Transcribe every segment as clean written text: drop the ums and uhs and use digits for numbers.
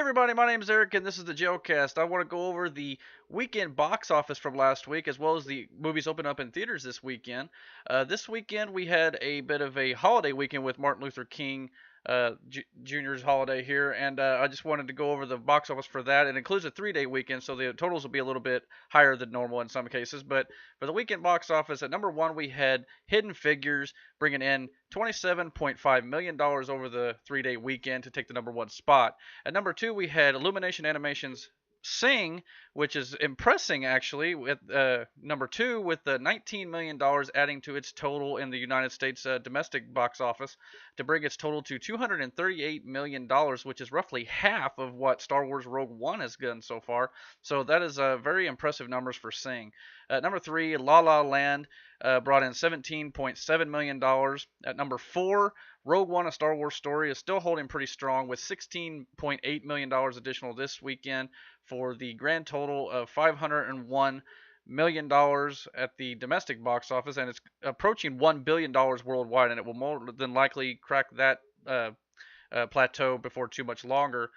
Everybody, my name is Eric and this is the Jailcast. I want to go over the weekend box office from last week as well as the movies open up in theaters this weekend. This weekend we had a bit of a holiday weekend with Martin Luther King Jr.'s holiday here, and I just wanted to go over the box office for that. It includes a 3-day weekend, so the totals will be a little bit higher than normal in some cases. But for the weekend box office, at number one we had Hidden Figures bringing in $27.5 million over the 3-day weekend to take the number one spot. At number two, we had Illumination Animation's Sing, which is impressing actually, with number two with the $19 million adding to its total in the United States domestic box office to bring its total to $238 million, which is roughly half of what Star Wars Rogue One has done so far. So that is very impressive numbers for Sing. At number three, La La Land brought in $17.7 million. At number four, Rogue One, A Star Wars Story, is still holding pretty strong with $16.8 million additional this weekend for the grand total of $501 million at the domestic box office, and it's approaching $1 billion worldwide, and it will more than likely crack that plateau before too much longer,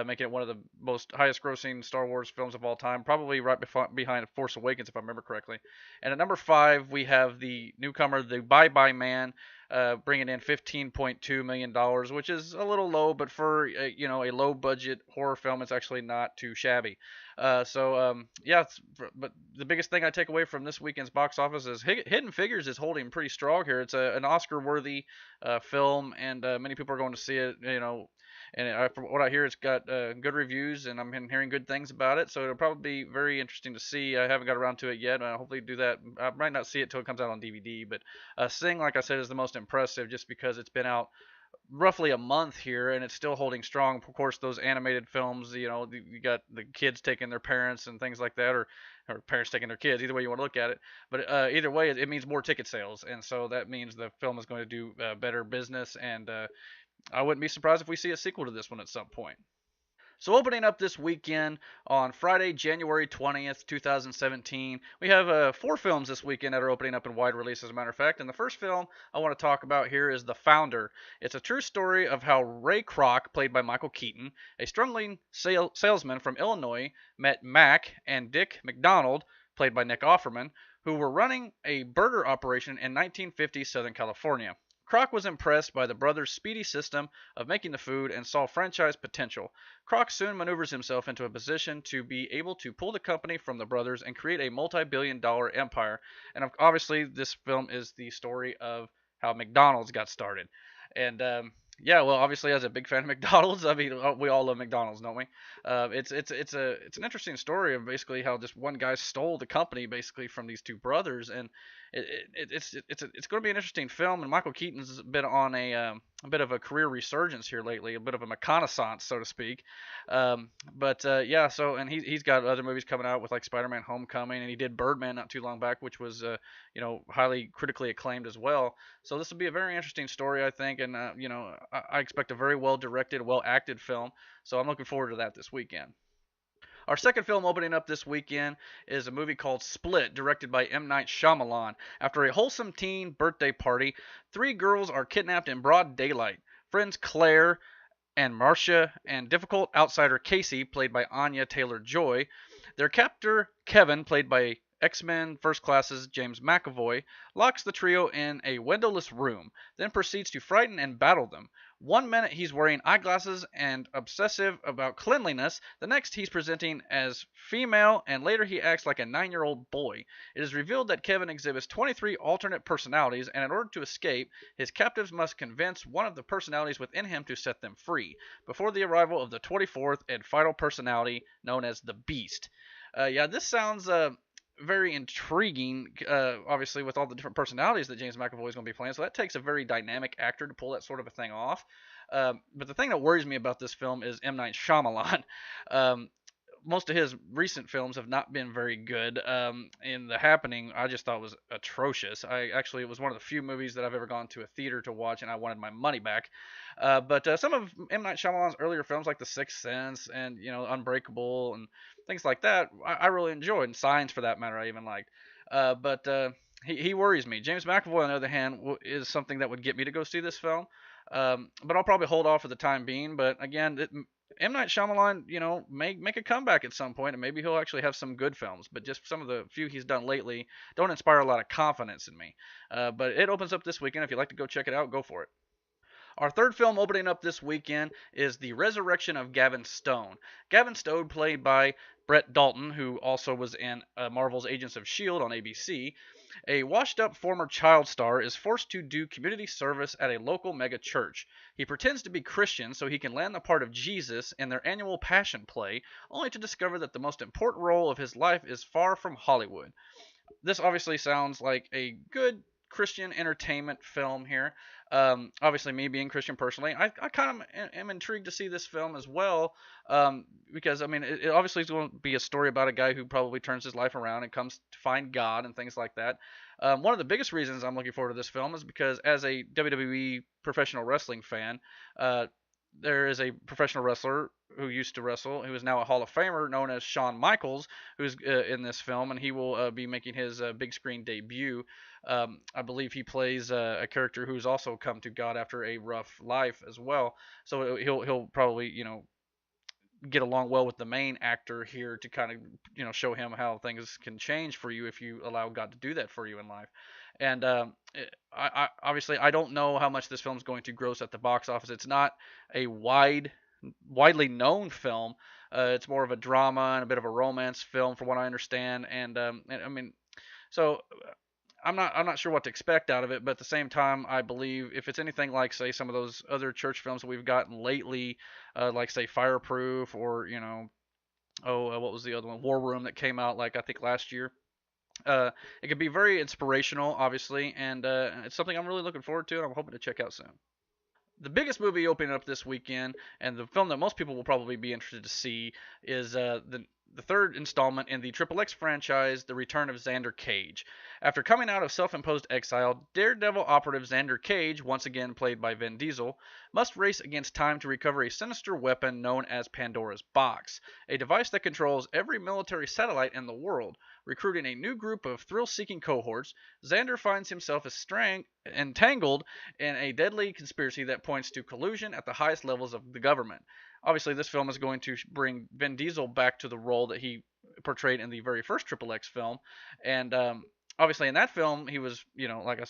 making it one of the most highest grossing Star Wars films of all time, probably right behind Force Awakens, if I remember correctly. And at number five, we have the newcomer, The Bye Bye Man, bringing in $15.2 million, which is a little low, but for a low budget horror film, it's actually not too shabby. Yeah, but the biggest thing I take away from this weekend's box office is Hidden Figures is holding pretty strong here. It's an Oscar-worthy film, and many people are going to see it. And from what I hear, it's got good reviews, and I'm hearing good things about it. So it'll probably be very interesting to see. I haven't got around to it yet. I'll hopefully do that. I might not see it till it comes out on DVD. But Sing, like I said, is the most impressive just because it's been out roughly a month here and it's still holding strong. Of course, those animated films, you got the kids taking their parents and things like that, or parents taking their kids, either way you want to look at it. But either way, it means more ticket sales, and so that means the film is going to do better business, and I wouldn't be surprised if we see a sequel to this one at some point. So opening up this weekend on Friday, January 20th, 2017, we have four films this weekend that are opening up in wide release, as a matter of fact. And the first film I want to talk about here is The Founder. It's a true story of how Ray Kroc, played by Michael Keaton, a struggling salesman from Illinois, met Mac and Dick McDonald, played by Nick Offerman, who were running a burger operation in 1950 Southern California. Kroc was impressed by the brothers' speedy system of making the food and saw franchise potential. Kroc soon maneuvers himself into a position to be able to pull the company from the brothers and create a multi-billion-dollar empire. And obviously, this film is the story of how McDonald's got started. And yeah, well, obviously, as a big fan of McDonald's, I mean, we all love McDonald's, don't we? It's an interesting story of basically how just one guy stole the company basically from these two brothers, and it's going to be an interesting film. And Michael Keaton's been on a bit of a career resurgence here lately, a bit of a reconnaissance, so to speak. Yeah, so and he's got other movies coming out with like Spider-Man: Homecoming, and he did Birdman not too long back, which was highly critically acclaimed as well. So this will be a very interesting story, I think, and I expect a very well directed, well acted film. So I'm looking forward to that this weekend. Our second film opening up this weekend is a movie called Split, directed by M. Night Shyamalan. After a wholesome teen birthday party, three girls are kidnapped in broad daylight. Friends Claire and Marcia and difficult outsider Casey, played by Anya Taylor-Joy, their captor Kevin, played by X-Men First Class's James McAvoy, locks the trio in a windowless room, then proceeds to frighten and battle them. One minute he's wearing eyeglasses and obsessive about cleanliness, the next he's presenting as female, and later he acts like a 9-year-old boy. It is revealed that Kevin exhibits 23 alternate personalities, and in order to escape, his captives must convince one of the personalities within him to set them free, before the arrival of the 24th and final personality, known as the Beast. Yeah, this sounds very intriguing, obviously, with all the different personalities that James McAvoy is going to be playing. So that takes a very dynamic actor to pull that sort of a thing off. But the thing that worries me about this film is M. Night Shyamalan. Most of his recent films have not been very good. In The Happening, I just thought was atrocious. It was one of the few movies that I've ever gone to a theater to watch, and I wanted my money back. But some of M. Night Shyamalan's earlier films, like The Sixth Sense and Unbreakable and things like that, I really enjoyed, and Signs, for that matter, I even liked. He worries me. James McAvoy, on the other hand, is something that would get me to go see this film. But I'll probably hold off for the time being. But again, M. Night Shyamalan, make a comeback at some point, and maybe he'll actually have some good films. But just some of the few he's done lately don't inspire a lot of confidence in me. But it opens up this weekend. If you'd like to go check it out, go for it. Our third film opening up this weekend is The Resurrection of Gavin Stone. Gavin Stone, played by Brett Dalton, who also was in Marvel's Agents of S.H.I.E.L.D. on ABC. A washed up former child star is forced to do community service at a local mega church. He pretends to be Christian so he can land the part of Jesus in their annual Passion play, only to discover that the most important role of his life is far from Hollywood. This obviously sounds like a good Christian entertainment film here. Obviously, me being Christian personally, I kind of am intrigued to see this film as well, because I mean, it obviously is going to be a story about a guy who probably turns his life around and comes to find God and things like that. One of the biggest reasons I'm looking forward to this film is because as a WWE professional wrestling fan, there is a professional wrestler who used to wrestle, who is now a Hall of Famer, known as Shawn Michaels, who's in this film, and he will be making his big screen debut. I believe he plays a character who's also come to God after a rough life as well. So he'll probably get along well with the main actor here to kind of show him how things can change for you if you allow God to do that for you in life. And obviously I don't know how much this film is going to gross at the box office. It's not a widely known film. It's more of a drama and a bit of a romance film, from what I understand. And I mean, so I'm not sure what to expect out of it, but at the same time, I believe if it's anything like, say, some of those other church films that we've gotten lately, like, say, Fireproof, or what was the other one, War Room, that came out, like, I think last year. It could be very inspirational, obviously, and it's something I'm really looking forward to, and I'm hoping to check out soon. The biggest movie opening up this weekend, and the film that most people will probably be interested to see, is the third installment in the Triple X franchise, The Return of Xander Cage. After coming out of self-imposed exile, Daredevil operative Xander Cage, once again played by Vin Diesel, must race against time to recover a sinister weapon known as Pandora's Box, a device that controls every military satellite in the world. Recruiting a new group of thrill-seeking cohorts, Xander finds himself entangled in a deadly conspiracy that points to collusion at the highest levels of the government. Obviously, this film is going to bring Vin Diesel back to the role that he portrayed in the very first Triple X film, and obviously in that film he was, like a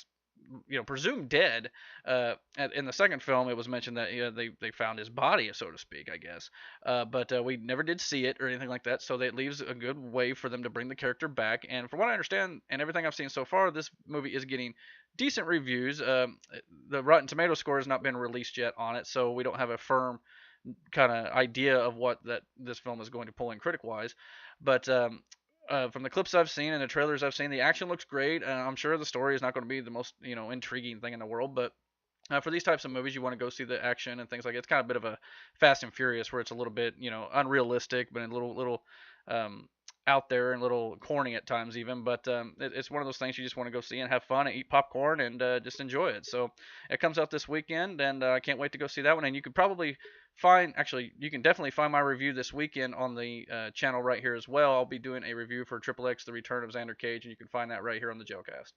presumed dead. In the second film, it was mentioned that they found his body, so to speak, I guess. But we never did see it or anything like that, so that leaves a good way for them to bring the character back. And from what I understand and everything I've seen so far, this movie is getting decent reviews. The Rotten Tomato score has not been released yet on it, so we don't have a firm kind of idea of what this film is going to pull in critic wise. But from the clips I've seen and the trailers I've seen, the action looks great. I'm sure the story is not going to be the most intriguing thing in the world, but for these types of movies, you want to go see the action and things like that. It's kind of a bit of a Fast and Furious, where it's a little bit unrealistic, but a little out there and a little corny at times even. But it's one of those things you just want to go see and have fun and eat popcorn and just enjoy it. So it comes out this weekend, and I can't wait to go see that one. And you could probably you can definitely find my review this weekend on the channel right here as well. I'll be doing a review for Triple X, The Return of Xander Cage, and you can find that right here on the Jailcast.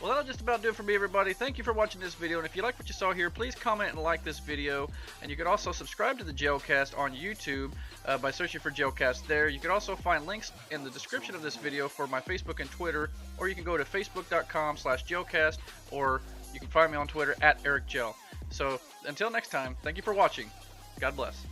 Well, that'll just about do it for me, everybody. Thank you for watching this video, and if you like what you saw here, please comment and like this video. And you can also subscribe to the Jailcast on YouTube by searching for Jailcast there. You can also find links in the description of this video for my Facebook and Twitter, or you can go to facebook.com/Jailcast, or you can find me on Twitter @EricJail. So, until next time, thank you for watching. God bless.